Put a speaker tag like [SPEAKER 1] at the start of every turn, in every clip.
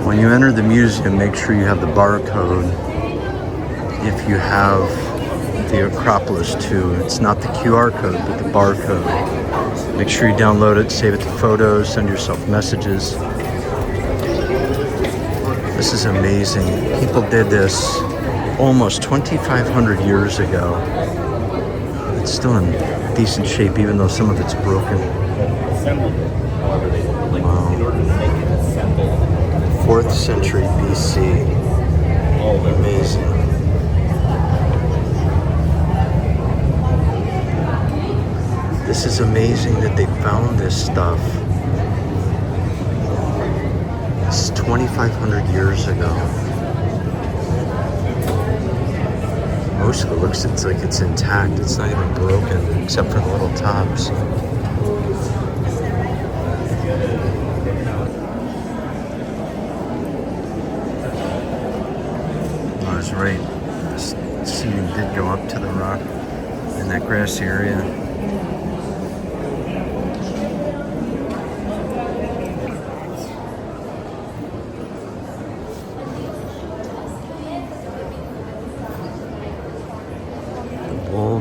[SPEAKER 1] When you enter the museum, make sure you have the barcode. If you have the Acropolis too, it's not the QR code, but the barcode. Make sure you download it, save it to photos, send yourself messages. This is amazing. People did this almost 2,500 years ago. It's still in decent shape, even though some of it's broken. Wow. 4th century BC. Amazing. This is amazing that they found this stuff. It's 2,500 years ago. Most of it looks like it's intact. It's not even broken, except for the little tops. I was right. This ceiling did go up to the rock in that grassy area.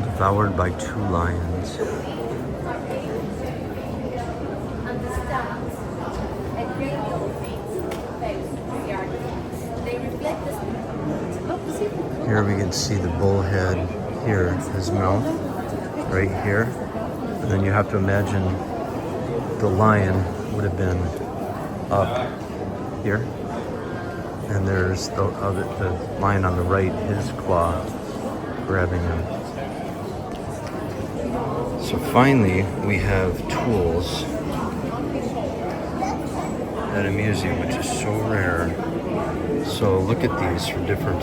[SPEAKER 1] Devoured by 2 lions. Here we can see the bullhead here, his mouth, right here. And then you have to imagine the lion would have been up here. And there's the lion on the right, his claw grabbing him. So finally, we have tools at a museum, which is so rare. So look at these for different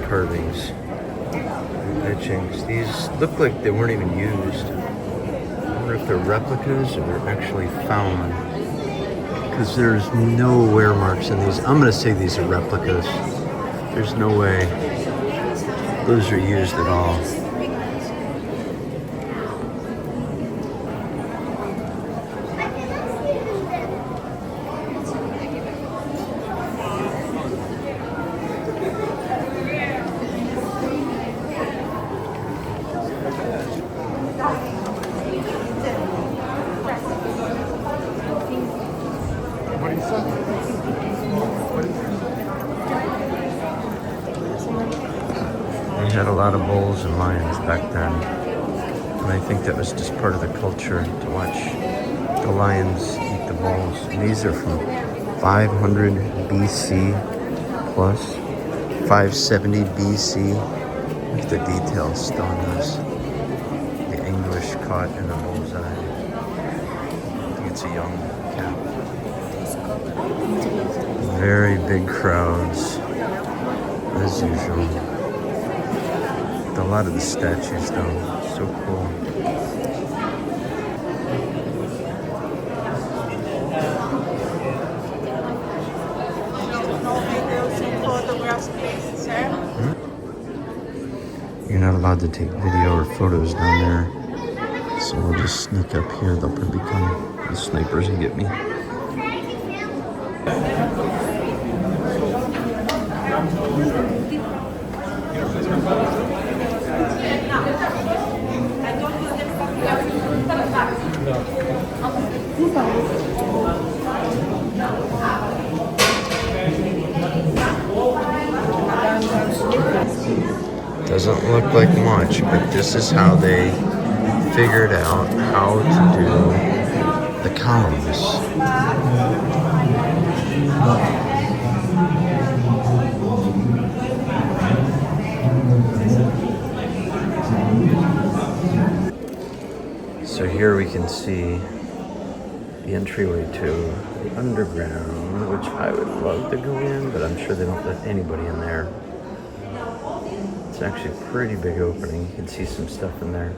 [SPEAKER 1] carvings and etchings. These look like they weren't even used. I wonder if they're replicas or they're actually found, because there's no wear marks in these. I'm gonna say these are replicas. There's no way those are used at all. They had a lot of bulls and lions back then, and I think that was just part of the culture to watch the lions eat the bulls. And these are from 500 BC plus 570 BC. Look at the details still in this. The anguish caught in the bull's eye. I think it's a young cat. Very big crowds, as usual. A lot of the statues, though, so cool. You're not allowed to take video or photos down there, so we'll just sneak up here. They'll probably come, the snipers, and get me. Doesn't look like much, but this is how they figured out how to do the columns. So here we can see the entryway to underground, which I would love to go in, but I'm sure they don't let anybody in there. It's actually a pretty big opening. You can see some stuff in there.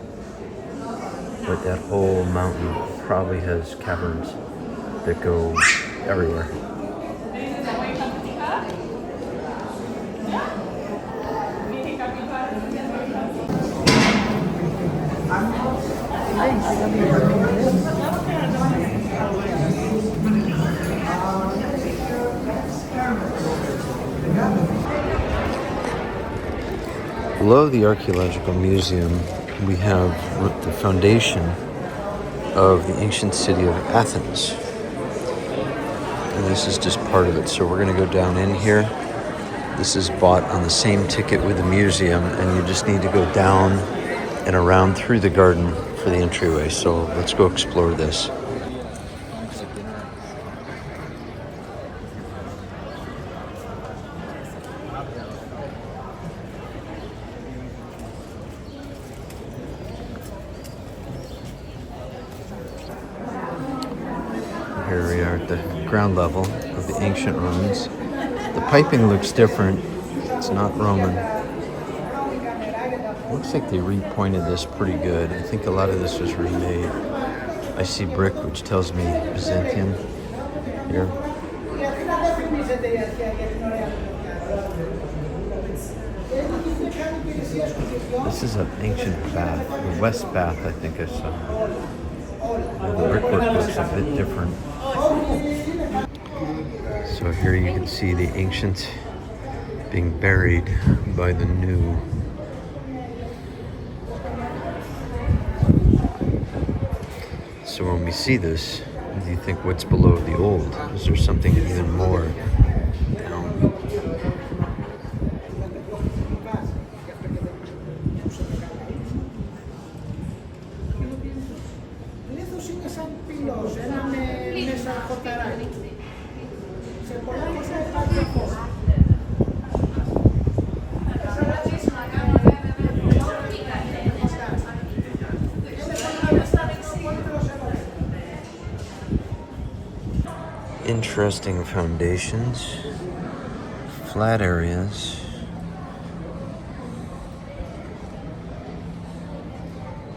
[SPEAKER 1] But that whole mountain probably has caverns that go everywhere. Below the Archaeological Museum, we have the foundation of the ancient city of Athens. And this is just part of it. So we're going to go down in here. This is bought on the same ticket with the museum, and you just need to go down and around through the garden for the entryway. So let's go explore this. Here we are at the ground level of the ancient ruins. The piping looks different. It's not Roman. Looks like they repointed this pretty good. I think a lot of this was remade. I see brick, which tells me Byzantine here. This is an ancient bath, the West Bath, I think I saw. The brickwork looks a bit different. So here you can see the ancient being buried by the new. So when we see this, do you think what's below the old? Is there something even more down? Interesting foundations, flat areas.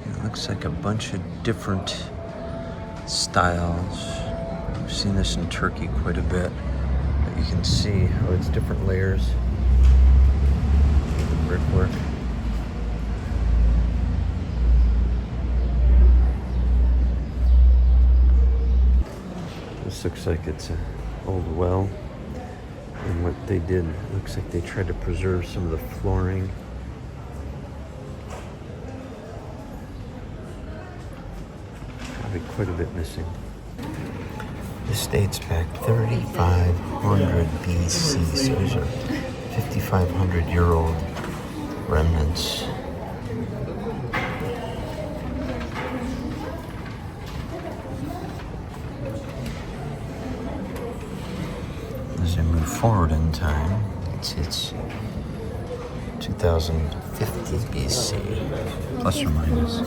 [SPEAKER 1] It looks like a bunch of different styles. I've seen this in Turkey quite a bit, but you can see how it's different layers of the brickwork. This looks like it's an old well, and what they did, looks like they tried to preserve some of the flooring. Probably quite a bit missing. This dates back 3,500 BC, so these are 5,500-year-old remnants. As I move forward in time, it's 2050 BC, plus or minus.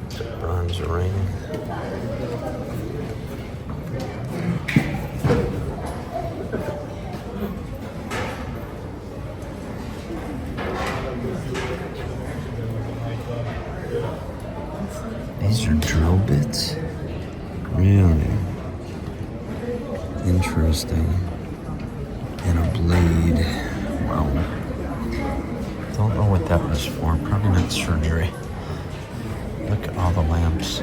[SPEAKER 1] It's a bronze ring. These are drill bits? Really? Interesting. And a blade. Wow. Don't know what that was for. Probably not surgery. Look at all the lamps.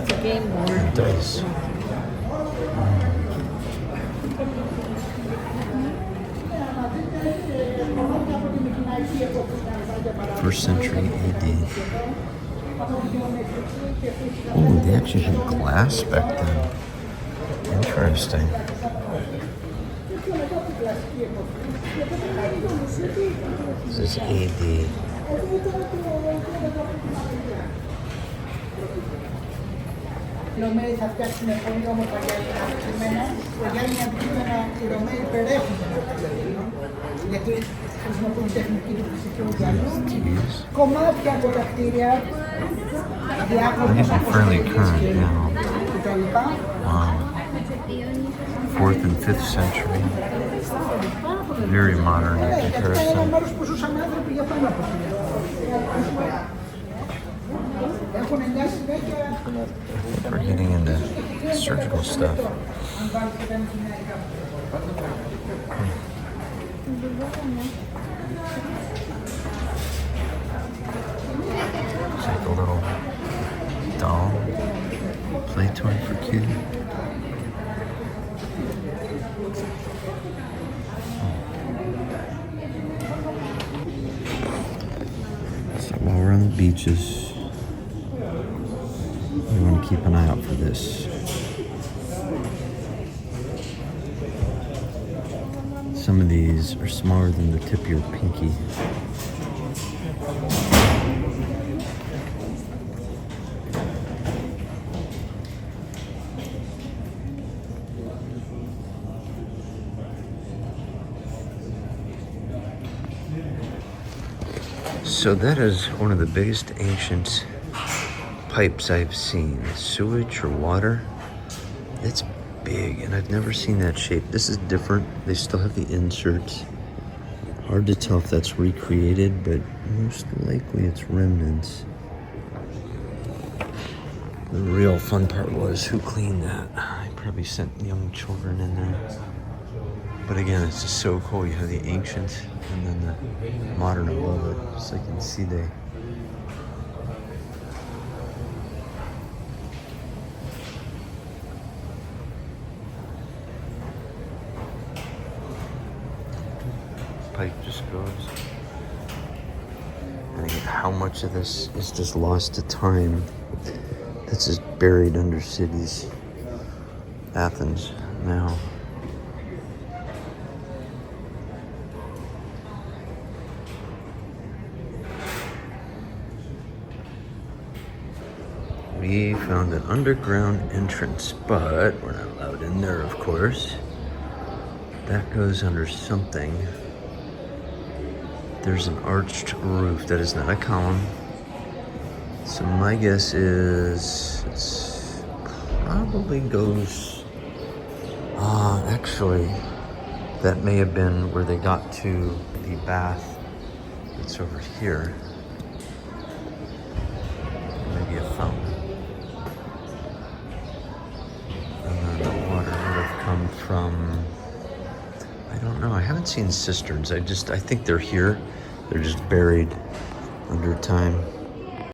[SPEAKER 2] It's a game board.
[SPEAKER 1] Dice. First century AD. Oh, they actually had glass back then. Interesting. This is AD.
[SPEAKER 3] Οι Ρωμαίοι θα φτιάξουν πολύ όμορφα γυάλινα αντικείμενα. Τα γυάλινα αντικείμενα οι Ρωμαίοι υπερέχουν των αντικείμενων, γιατί χρησιμοποιούν τεχνική του φυσικού γυαλού. Κομμάτια από τα κτίρια, διάφορα κτλ.
[SPEAKER 1] 4th and 5th century. Very modern in
[SPEAKER 3] Ένα
[SPEAKER 1] comparison.
[SPEAKER 3] μέρος που ζούσαν άνθρωποι για πάνω από 1000. Έχουν 9 συνέχεια.
[SPEAKER 1] We're getting into surgical stuff. It's like a little doll play toy for kids. So while we're on the beaches, we want to keep an eye out for this. Some of these are smaller than the tip of your pinky. So that is one of the biggest ancient pipes I've seen. Sewage or water. It's big, and I've never seen that shape. This is different. They still have the inserts. Hard to tell if that's recreated, but most likely it's remnants. The real fun part was who cleaned that. I probably sent young children in there. But again, it's just so cool. You have the ancient and then the modern above it. It's like in C-Day. Pipe just goes. And again, how much of this is just lost to time? That's just buried under cities. Athens now. We found an underground entrance, but we're not allowed in there, of course. That goes under something. There's an arched roof. That is not a column. So my guess is it's probably goes... actually, that may have been where they got to the bath that's over here. Maybe a fountain. And then the water would have come from... I don't know. I haven't seen cisterns. I think they're here. They're just buried under time.